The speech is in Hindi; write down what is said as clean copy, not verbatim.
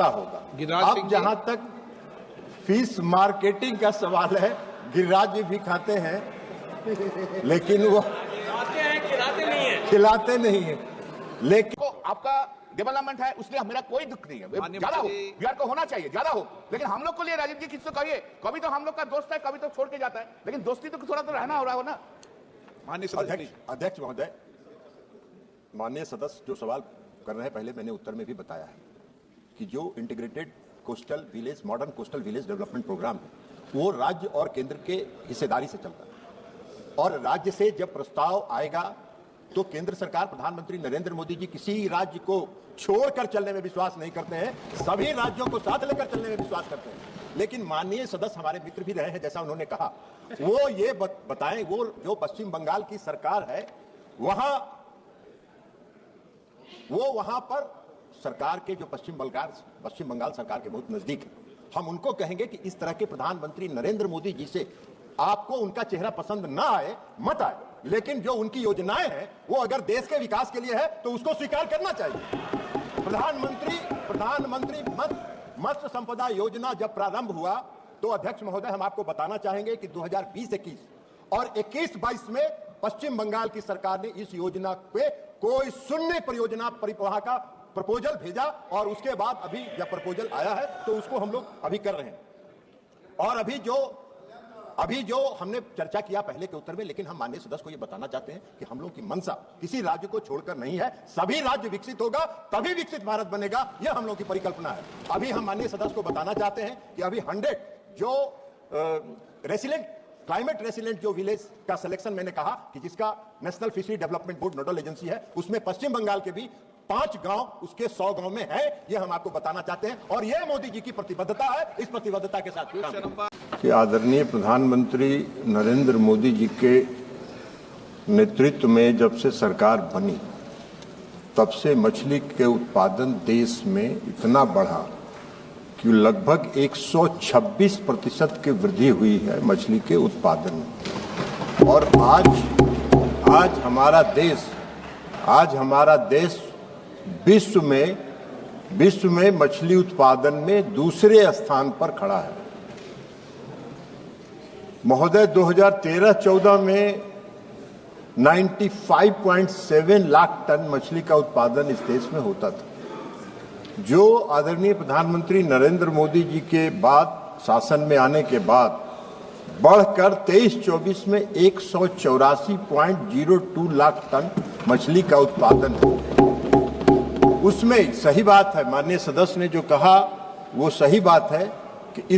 पता होगा। अब जहां तक फिश मार्केटिंग का सवाल है, गिरिराज जी भी खाते हैं लेकिन वो खिलाते नहीं है। लेकिन आपका डेवलपमेंट है, उसलिए मेरा कोई दुख नहीं है। ज्यादा हो, बिहार को होना चाहिए, ज्यादा हो, लेकिन हम लोग को लिए राजीव जी किसी को कहिए, कभी तो हम लोग का दोस्त है, कभी तो छोड़ के जाता है, लेकिन दोस्ती तो थोड़ा तो रहना हो रहा हो ना। माननीय अध्यक्ष महोदय, माननीय सदस्य जो सवाल कर रहे हैं, पहले मैंने उत्तर में भी बताया है कि जो integrated coastal village, modern coastal village development programme है, वो राज्य और केंद्र के हिस्सेदारी से चलता है। और राज्य से जब प्रस्ताव आएगा तो केंद्र सरकार, प्रधानमंत्री नरेंद्र मोदी जी किसी राज्य को छोड़कर चलने में विश्वास नहीं करते हैं, सभी राज्यों को साथ लेकर चलने में विश्वास करते हैं। लेकिन माननीय सदस्य हमारे मित्र भी रहे हैं, जैसा उन्होंने कहा, वो ये बताएं, वो जो पश्चिम बंगाल की सरकार है, वहां पर सरकार के जो पश्चिम बंगाल सरकार के बहुत नजदीक है। हम उनको कहेंगे कि इस तरह के प्रधानमंत्री नरेंद्र मोदी जी से आपको उनका चेहरा पसंद ना आए, मत आए, लेकिन जो उनकी योजनाएं हैं वो अगर देश के विकास के लिए है तो उसको स्वीकार करना चाहिए। प्रधानमंत्री मत्स्य संपदा योजना जब प्रारंभ हुआ तो अध्यक्ष महोदय, हम आपको बताना चाहेंगे कि 2020-21 और 21-22 में पश्चिम बंगाल की सरकार ने इस योजना पे कोई शून्य परियोजना परिवाह का प्रपोजल भेजा, और उसके बाद अभी जब प्रपोजल आया है तो उसको हम लोग अभी कर रहे हैं। और अभी जो हमने चर्चा किया पहले के उत्तर में, लेकिन हम माननीय सदस्य को यह बताना चाहते हैं कि हम लोग की मंशा किसी राज्य को छोड़कर नहीं है, सभी राज्य विकसित होगा तभी विकसित भारत बनेगा, यह हम लोग की परिकल्पना है। अभी हम माननीय सदस्य को बताना चाहते हैं कि अभी 100 जो क्लाइमेट रेसिलेंट जो विलेज का सिलेक्शन मैंने कहा कि जिसका national fishery development board nodal agency है, उसमें पश्चिम बंगाल के भी 5 गांव उसके 100 गांव में है, यह हम आपको बताना चाहते हैं। और यह मोदी जी की प्रतिबद्धता है, इस प्रतिबद्धता के साथ कि आदरणीय प्रधानमंत्री नरेंद्र मोदी जी के नेतृत्व में जब से सरकार बनी तब से मछली के उत्पादन देश में इतना बढ़ा कि लगभग 126% की वृद्धि हुई है मछली के उत्पादन में। और आज हमारा देश विश्व में मछली उत्पादन में दूसरे स्थान पर खड़ा है। महोदय, 2013-14 में 95.7 लाख टन मछली का उत्पादन इस देश में होता था, जो आदरणीय प्रधानमंत्री नरेंद्र मोदी जी के बाद शासन में आने के बाद बढ़कर 23-24 में 184.02 लाख टन मछली का उत्पादन हो। उसमें सही बात है, माननीय सदस्य ने जो कहा वो सही बात है